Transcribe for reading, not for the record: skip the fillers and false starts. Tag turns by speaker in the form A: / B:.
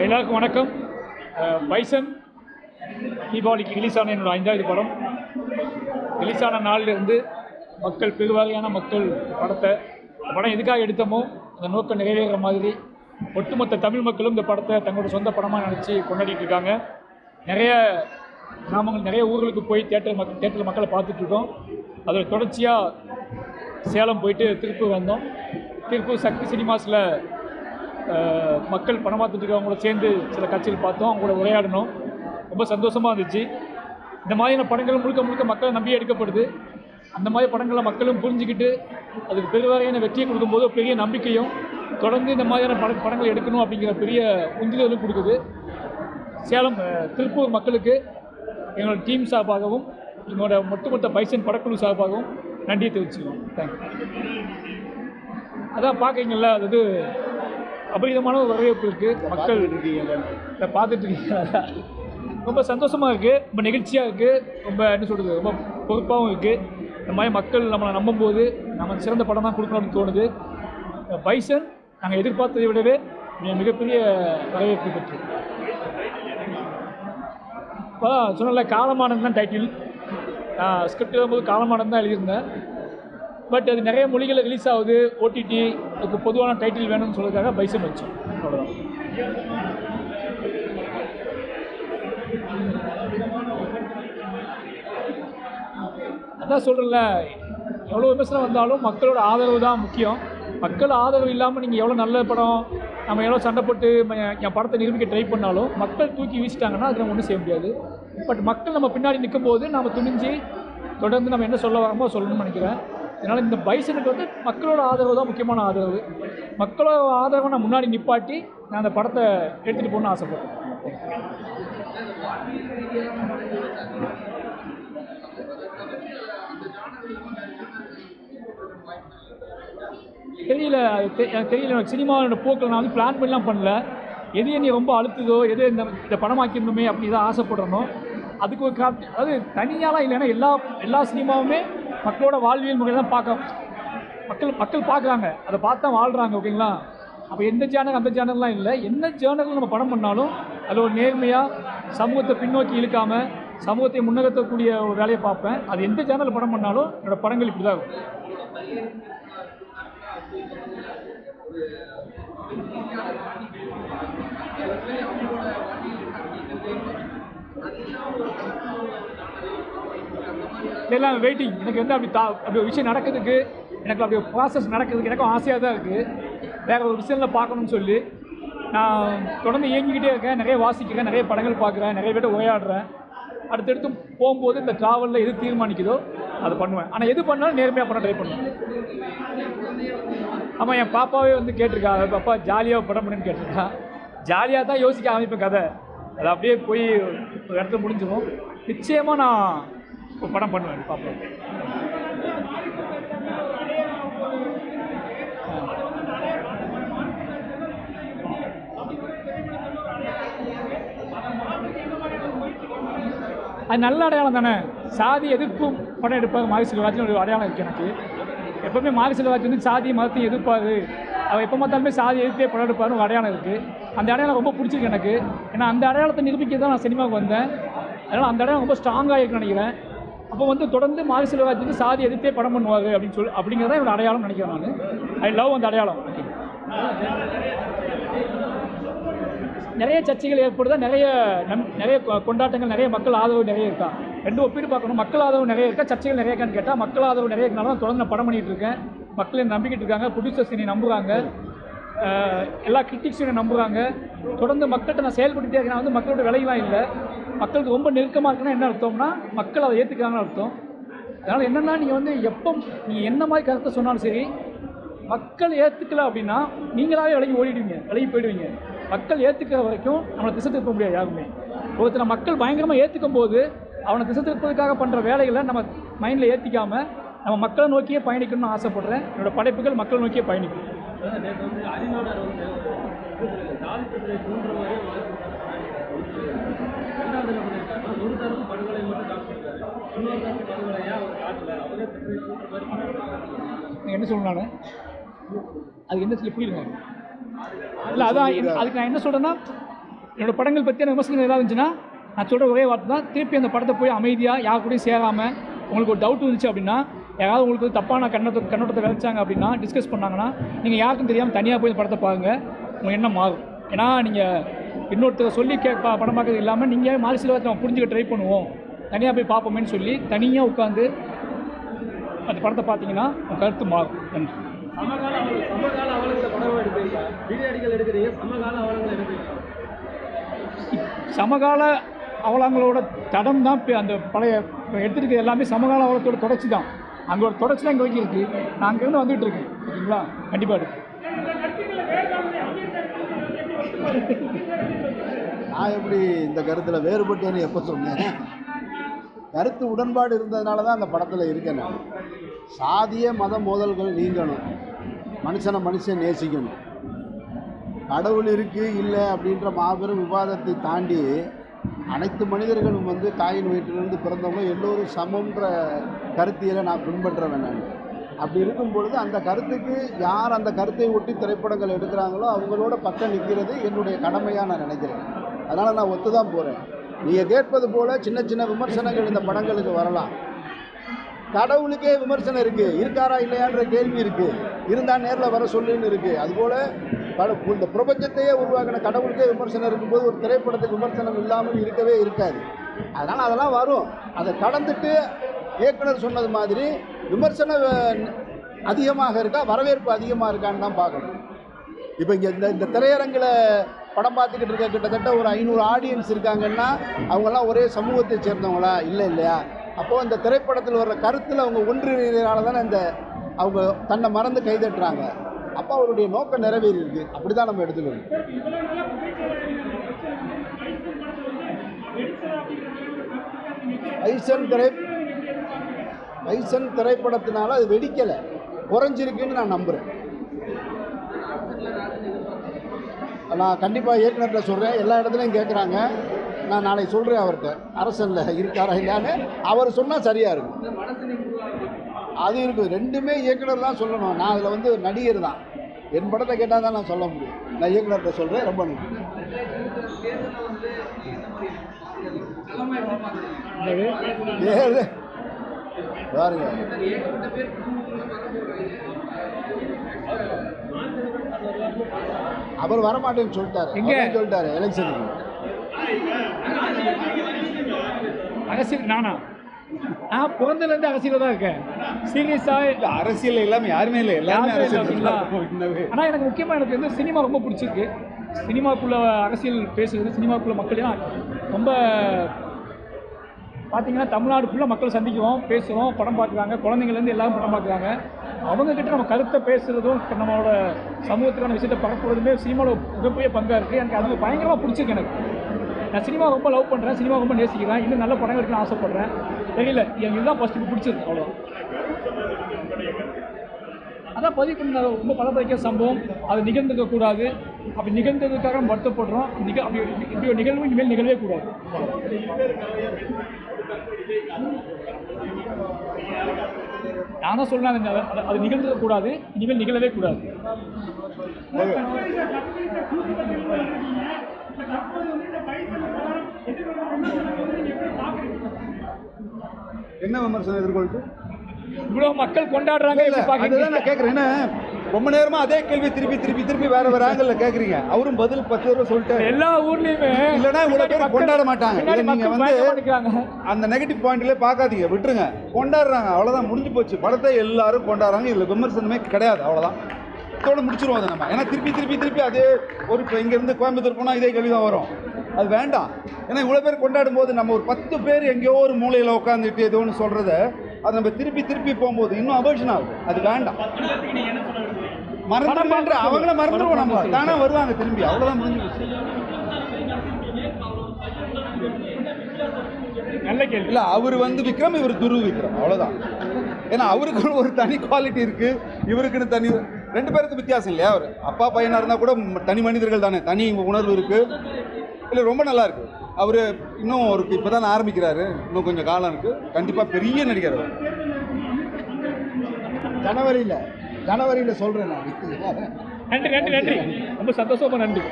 A: எல்லாருக்கும் வணக்கம். பைசன் தீபாவளிக்கு ரிலீஸ் ஆன என்னோடய 5வது படம். ரிலீஸ் ஆன நாளிலிருந்து மக்கள் பெருவாரியான மக்கள் படம் எதுக்காக எடுத்தோமோ அந்த நோக்கம் நிறைவேற மாதிரி ஒட்டுமொத்த தமிழ் மக்களும் இந்த படத்தை தங்களோட சொந்த படமாக நினச்சி கொண்டாடிட்டு இருக்காங்க. நிறைய கிராமங்கள் நிறைய ஊர்களுக்கு போய் தேட்டரில் மக்களை பார்த்துட்ருக்கோம். அதில் தொடர்ச்சியாக சேலம் போயிட்டு திருப்பூர் வந்தோம். திருப்பூர் சக்தி சினிமாஸில் மக்கள் படம் பார்த்துட்டு இருக்கவங்களோட சேர்ந்து சில காட்சிகள் பார்த்தோம், அவங்களோட உரையாடணும். ரொம்ப சந்தோஷமாக இருந்துச்சு. இந்த மாதிரியான படங்கள் முழுக்க மக்களை நம்பி எடுக்கப்படுது. அந்த மாதிரி படங்களை மக்களும் புரிஞ்சுக்கிட்டு அதுக்கு பெருவாரியான வெற்றியை கொடுக்கும்போது பெரிய நம்பிக்கையும் தொடர்ந்து இந்த மாதிரியான படங்கள் எடுக்கணும் அப்படிங்கிற பெரிய உந்துதலும் கொடுக்குது. சேலம் திருப்பூர் மக்களுக்கு எங்களோட டீம் சார்பாகவும் எங்களோட ஒட்டுமொத்த பைசன் படக்குழு சார்பாகவும் நன்றியை தெரிவிச்சுக்கிறோம். தேங்க்யூ. அதான் பார்க்குறீங்களா, அது அபரிதமான ஒரு வரவேற்பு இருக்குது. மக்கள் இதை பார்த்துட்டு இருக்கீங்க. ரொம்ப சந்தோஷமாக இருக்குது, ரொம்ப நெகிழ்ச்சியாக இருக்குது, ரொம்ப என்ன சொல்கிறது, ரொம்ப பொறுப்பாகவும் இருக்குது. இந்த மாதிரி மக்கள் நம்மளை நம்பும்போது நம்ம சிறந்த படம் தான் கொடுக்கணும்னு தோணுது. பைசன் நாங்கள் எதிர்பார்த்ததை விடவே மிகப்பெரிய வரவேற்பு பெற்று. இப்போ சொன்னல காலமானது தான் டைட்டில். ஸ்கிரிப்ட் எழுதும்போது காலமானது தான் எழுதியிருந்தேன். பட் அது நிறைய மொழிகளில் ரிலீஸ் ஆகுது. ஓடிடி அதுக்கு பொதுவான டைட்டில் வேணும்னு சொல்கிறதுக்காக பைசன் வச்சோம். அவ்வளோதான். அதான் சொல்கிறேன்ல, எவ்வளோ விமர்சனம் வந்தாலும் மக்களோட ஆதரவு தான் முக்கியம். மக்கள் ஆதரவு இல்லாமல் நீங்கள் எவ்வளோ நல்ல படம், நம்ம எவ்வளோ சண்டை போட்டு என் படத்தை நிரூபிக்க ட்ரை பண்ணாலும் மக்கள் தூக்கி வீசிட்டாங்கன்னா அது நம்ம ஒன்றும் செய்ய முடியாது. பட் மக்கள் நம்ம பின்னாடி நிற்கும்போது நம்ம துணிஞ்சு தொடர்ந்து நம்ம என்ன சொல்ல வரோமோ சொல்லணும்னு நினைக்கிறேன். அதனால் இந்த பைசனுக்கு மக்களோட ஆதரவு தான் முக்கியமான ஆதரவு. மக்களோட ஆதரவை நான் முன்னாடி நிப்பாட்டி நான் அந்த படத்தை எடுத்துகிட்டு போகணுன்னு ஆசைப்பட்டேன். தெரியல, எனக்கு தெரியல. சினிமாவோட போக்கில் நான் பிளான் பண்ணலாம் பண்ணல. எது என்னை ரொம்ப அழுத்துதோ, எது இந்த படமாக்கிருந்தோமே அப்படி தான் ஆசைப்பட்றனோ அதுக்கு ஒரு அதாவது தனியாலாம் இல்லைன்னா எல்லா சினிமாவுமே மக்களோட வாழ்வியல் முறையை தான் மக்கள் பார்க்குறாங்க, அதை பார்த்து தான் வாழ்கிறாங்க. ஓகேங்களா? அப்போ எந்த ஜேர்னல் அந்த ஜேர்னல்லாம் இல்லை. என்ன ஜேர்னலில் நம்ம படம் பண்ணாலும் அதில் ஒரு நேர்மையாக சமூகத்தை பின்னோக்கி இழுக்காமல் சமூகத்தை முன்னகர்த்தக்கூடிய ஒரு வேலையை பார்ப்பேன். அது எந்த ஜேர்னலில் படம் பண்ணாலும் என்னோடய படங்கள் இப்படி தான் இருக்கும். எல்லாம் வெயிட்டிங். எனக்கு அப்படி ஒரு விஷயம் நடக்கிறதுக்கு, எனக்கு அப்படி ஒரு ப்ராசஸ் நடக்கிறதுக்கு எனக்கும் ஆசையாக தான் இருக்குது. வேறு ஒரு விஷயத்தில் பார்க்கணும்னு சொல்லி நான் தொடர்ந்து இயங்கிக்கிட்டே இருக்கேன். நிறைய வாசிக்கிறேன், நிறைய படங்கள் பார்க்குறேன், நிறைய பேர்ட்ட உரையாடுறேன். அடுத்தடுத்து போகும்போது இந்த ட்ராவலில் எது தீர்மானிக்குதோ அதை பண்ணுவேன். ஆனால் எது பண்ணாலும் நேர்மையாக பண்ண ட்ரை பண்ணுவேன். ஆமாம், என் பாப்பாவே கேட்டிருக்கா, பாப்பா ஜாலியாக படம் பண்ணுன்னு கேட்டிருக்கா. ஜாலியாக தான் யோசிக்க ஆரம்பிப்பேன் கதை. அது அப்படியே போய் ஒரு இடத்துல முடிஞ்சிடும். நிச்சயமாக நான் இப்போ படம் பண்ணுவேன். பாப்பா அது நல்ல அடையாளம் தானே. சாதி எதிர்ப்பும் படம் எடுப்பார் மாரி செல்வராஜன் ஒரு அடையாளம் இருக்குது எனக்கு. எப்போவுமே மாரி செல்வராஜன் சாதி மதத்தையும் எதிர்ப்பார். அவர் எப்போ பார்த்தாலுமே சாதி எதிர்த்தே படம் எடுப்பார்னு ஒரு அடையாளம் இருக்குது. அந்த அடையாளம் ரொம்ப பிடிச்சிருக்கு எனக்கு. ஏன்னா அந்த அடையாளத்தை நிரூபிக்க தான் நான் சினிமாவுக்கு வந்தேன். அதனால் அந்த அடையாளம் ரொம்ப ஸ்ட்ராங்காக இருக்குன்னு நினைக்கிறேன். அப்போ தொடர்ந்து மாரி செல்வராஜன் சாதி எதிர்த்தே படம் பண்ணுவார் அப்படிங்கிறதான் என்னோட அடையாளம் நினைக்கிறேன் நான். ஐ லவ் அந்த அடையாளம். நிறைய சர்ச்சைகள் ஏற்படுதா, நிறைய கொண்டாட்டங்கள், நிறைய மக்கள் ஆதரவு நிறைய இருக்கா. ரெண்டு ஒப்பீடு பார்க்கணும். மக்கள் ஆதரவு நிறைய இருக்கா, சர்ச்சைகள் நிறைய இருக்கான்னு கேட்டால் மக்கள் ஆதரவு நிறைய இருக்கனால தான் தொடர்ந்து நான் படம் பண்ணிகிட்டு இருக்கேன். மக்கள் என்னை நம்பிக்கிட்டு இருக்காங்க, ப்ரொடியூசர்ஸ் என்னை நம்புகிறாங்க, எல்லா கிரிட்டிக்ஸும் என்னை நம்புகிறாங்க. தொடர்ந்து மக்கள்கிட்ட நான் செயல்பட்டுகிட்டே இருக்கேன். மக்களோட விலையெல்லாம் இல்லை, மக்களுக்கு ரொம்ப நெருக்கமாக இருக்குன்னா என்ன அர்த்தம்னா மக்கள் அதை ஏற்றுக்கிறாங்கன்னு அர்த்தம். அதனால் என்னென்னா நீங்கள் என்ன மாதிரி கருத்தை சொன்னாலும் சரி, மக்கள் ஏற்றுக்கல அப்படின்னா நீங்களாவே விலகி போயிடுவீங்க. மக்கள் ஏற்றுக்கிற வரைக்கும் நம்மளை திசை திருப்ப முடியாது யாருமே. ஒருத்தரை மக்கள் பயங்கரமாக ஏற்றுக்கும் போது அவனை திசை திருப்பதுக்காக பண்ணுற வேலைகளை நம்ம மைண்டில் ஏற்றிக்காமல் நம்ம மக்களை நோக்கியே பயணிக்கணும்னு ஆசைப்படுறேன். என்னோடய படைப்புகள் மக்களை நோக்கியே பயணிக்கும். என்ன சொல்லணும், அதுக்கு என்ன சொல்லி புரியுங்க. இல்லை அதான் அதுக்கு நான் என்ன சொல்கிறேன்னா, என்னோடய படங்கள் பற்றியான விமர்சனங்கள் ஏதாவது இருந்துச்சுன்னா நான் சொல்கிற ஒரே வார்த்தை தான், திருப்பி அந்த படத்தை போய் அமைதியாக யார் கூடயும் சேராமல், உங்களுக்கு ஒரு டவுட் இருந்துச்சு அப்படின்னா, யாராவது உங்களுக்கு தப்பான கண்ணோட்டத்தை விளைச்சாங்க அப்படின்னா, டிஸ்கஸ் பண்ணாங்கன்னா, நீங்கள் யாருக்கும் தெரியாமல் தனியாக போய் இந்த படத்தை பாருங்கள், உங்கள் எண்ணம் மாறும். ஏன்னா நீங்கள் இன்னொருத்தர் சொல்லி படம் பார்க்கறது இல்லாமல் நீங்கள் மாறி சிலவத்தை நம்ம புரிஞ்சுக்க ட்ரை பண்ணுவோம், தனியாக போய் பார்ப்போமேன்னு சொல்லி தனியாக உட்காந்து அந்த படத்தை பார்த்தீங்கன்னா உங்கள் கருத்து மாறும். நன்றி.
B: சமகால அவலங்களை படம் எடுப்பீங்க, பீரியடிகள் எடுக்கிறீங்க, சமகால அவலங்கள் எடுப்பீங்க.
A: சமகால அவலங்களோட தடம் தான் அந்த பழைய எடுத்துருக்க எல்லாமே சமகால அவலத்தோட தொடர்ச்சி தான். அங்கே ஒரு தொடர்ச்சி தான் இங்கே வரைக்கும் இருக்குது. நான் அங்கேருந்து வந்துகிட்டு இருக்கேன். ஓகேங்களா? கண்டிப்பாக இருக்குது.
C: நான் எப்படி இந்த கருத்தில் வேறுபட்டேன்னு எப்போ சொன்னேன்? கருத்து உடன்பாடு இருந்ததுனால தான் அந்த படத்தில் இருக்கேன். நான் சாதிய மத மோதல்கள் நீங்கணும், மனுஷன் நேசிக்கணும், கடவுள் இருக்குது இல்லை அப்படின்ற மாபெரும் விவாதத்தை தாண்டி அனைத்து மனிதர்களும் தாயின் வயிற்றிலிருந்து பிறந்தவங்க எல்லோரும் சமன்ற கருத்தியலை நான் பின்பற்றுவேன். நான் அப்படி இருக்கும் பொழுது அந்த கருத்துக்கு யார் அந்த கருத்தை ஒட்டி திரைப்படங்கள் எடுக்கிறாங்களோ அவங்களோட பக்கம் நிற்கிறது என்னுடைய கடமையாக நான் நினைக்கிறேன். அதனால் நான் ஒத்து தான் போகிறேன். நீங்கள் கேட்பது போல் சின்ன சின்ன விமர்சனங்கள் இந்த படங்களுக்கு வரலாம். கடவுளுக்கே விமர்சனம் இருக்குது, இருக்காரா இல்லையான்ற கேள்வி இருக்குது, இருந்தால் நேரில் வர சொல்லுன்னு இருக்குது. அதுபோல் இந்த பிரபஞ்சத்தையே உருவாக்கின கடவுளுக்கே விமர்சனம் இருக்கும்போது ஒரு திரைப்படத்துக்கு விமர்சனம் இல்லாமல் இருக்கவே இருக்காது. அதனால் அதெல்லாம் வரும். அதை கடந்துட்டு இயக்குனர் சொன்னது மாதிரி விமர்சனம் அதிகமாக இருக்கா, வரவேற்பு அதிகமாக இருக்கான்னு தான் பார்க்கணும். இப்போ இங்கே இந்த திரையரங்கில் படம் பார்த்துக்கிட்டு இருக்க கிட்டத்தட்ட ஒரு 500 ஆடியன்ஸ் இருக்காங்கன்னா அவங்கெல்லாம் ஒரே சமூகத்தை சேர்ந்தவங்களா? இல்லையா? அப்போது இந்த திரைப்படத்தில் வர்ற கருத்தில் அவங்க ஒன்றிணைறதுனால தானே அவங்க தன்னை மறந்து கைதட்டுறாங்க. அப்போ அவருடைய நோக்கம் நிறைவேறி இருக்கு. அப்படி தான் நம்ம எடுத்துக்கணும். பைசன் திரைப்படத்தினால அது வெடிக்கலை, குறைஞ்சிருக்குன்னு நான் நம்புகிறேன். நான் கண்டிப்பாக இயக்குனர்கிட்ட சொல்கிறேன். எல்லா இடத்துலையும் கேட்குறாங்க. நான் நாளைக்கு சொல்கிறேன் அவர்கிட்ட, அரசனில் இருக்காரா இல்லையான்னு. அவர் சொன்னால் சரியாக இருக்கும். அது இருக்குது. ரெண்டுமே இயக்குனர் தான் சொல்லணும். நான் அதில் நடிகர் தான். என் படத்தை கேட்டால் தான் நான் சொல்ல முடியும். நான் இயக்குனர்கிட்ட சொல்கிறேன். ரொம்ப நன்றி. பாருங்க, அவர் வரமாட்டேன்னு சொல்லிட்டாரு எலெக்ஷனுக்கு.
A: அரசியல் நான் பிறந்ததுலேருந்து அரசியலில் தான் இருக்கேன். சீரியஸாக
D: அரசியல் எல்லாமே யாருமே இல்லை, எல்லாமே அரசியல்.
A: ஆனால் எனக்கு முக்கியமாக எனக்கு சினிமா ரொம்ப பிடிச்சிருக்கு. சினிமாக்குள்ளே அரசியல் பேசுகிறது, சினிமாக்குள்ளே மக்களையும் ரொம்ப பார்த்தீங்கன்னா தமிழ்நாடு ஃபுல்லாக மக்களை சந்திக்கிறோம், பேசுகிறோம், படம் பார்க்குறாங்க, குழந்தைங்கள்லேருந்து எல்லாரும் படம் பார்க்குறாங்க. அவங்கக்கிட்ட நம்ம கருத்தை பேசுகிறதும் நம்மளோட சமூகத்துக்கான விஷயத்தை பரப்புறதுமே சினிமாவில் மிகப்பெரிய பங்காக இருக்குது. எனக்கு அது பயங்கரமாக பிடிச்சிருக்கு. எனக்கு நான் சினிமா ரொம்ப லவ் பண்ணுறேன், சினிமா ரொம்ப நேசிக்கிறேன், இன்னும் நல்ல படம் எடுக்கணும்னு ஆசைப்பட்றேன். தெரியல, எனக்கு இதுதான் ஃபஸ்ட்டு பிடிச்சிருக்கு. அவ்வளோ அதான் பதிவு பண்ண ரொம்ப பலப்படைக்கிற சம்பவம். அது நிகழ்ந்துக்கக்கூடாது. அப்படி நிகழ்ந்ததுக்காக நம்ம வருத்தப்படுறோம். இப்படி ஒரு நிகழ்வு இனிமேல் நிகழவே கூடாது. நான் தான் சொல்கிறேன், அது நிகழ்ந்துக்கக்கூடாது, இனிமேல் நிகழவே கூடாது.
D: என்ன விமர்சனம் எதிர்கொள்ளுது?
A: இவ்வளோ மக்கள் கொண்டாடுறாங்க.
D: அதுதான் நான் கேட்குறேன். ரொம்ப நேரமா அதே கேள்வி திருப்பி வேற ஆங்கிள் கேட்குறீங்க. அவரும் பதில் 10 தடவை சொல்லிட்டு
A: எல்லா ஊர்லேயுமே
D: இல்லைன்னா இவ்வளோ பேர் கொண்டாட மாட்டாங்க. நீங்கள் அந்த நெகட்டிவ் பாயிண்ட்லேயே பார்க்காதீங்க, விட்டுருங்க. கொண்டாடுறாங்க, அவ்வளோதான், முடிஞ்சு போச்சு. படத்தை எல்லாரும் கொண்டாடுறாங்க. இதில் விமர்சனமே கிடையாது. அவ்வளோதான், இதோட முடிச்சிருவோம் அதை நம்ம. ஏன்னா திருப்பி அதே ஒரு இப்போ இங்கேருந்து கோயம்புத்தூர் போனால் இதே கேள்வி தான் வரும். அது வேண்டாம். ஏன்னா இவ்வளோ பேர் கொண்டாடும் போது நம்ம ஒரு 10 பேர் எங்கேயோ ஒரு மூலையில் உட்காந்துட்டு ஏதோ ஒன்று சொல்கிறத அது நம்ம திருப்பி போகும்போது இன்னும் அபர்ஷன் ஆகுது. அது வேண்டாம். மறந்துடுன்ற அவங்கள மறந்துடுவோம். நம்ம தானே வருவாங்க திரும்பி. அவ்வளோதான், முடிஞ்சு போச்சு.
A: நல்ல கேள்வி.
D: இல்லை, அவர் விக்ரம், இவர் துரு விக்ரம், அவ்வளோதான். ஏன்னா அவருக்கு ஒரு தனி குவாலிட்டி இருக்குது, இவருக்குன்னு தனி. 2 பேருக்கு வித்தியாசம் இல்லையா? அவர் அப்பா பையனாக இருந்தால் கூட தனி மனிதர்கள் தானே, தனி உணர்வு இருக்குது. இல்லை, ரொம்ப நல்லா இருக்குது. அவர் இன்னும் அவருக்கு இப்போ தான் ஆரம்பிக்கிறாரு, இன்னும் கொஞ்சம் காலம் இருக்குது. கண்டிப்பாக பெரிய நடிகர்.
C: ஜனவரியில் சொல்கிறேன் நான்.
A: நன்றி, ரொம்ப சந்தோஷமா நன்றி.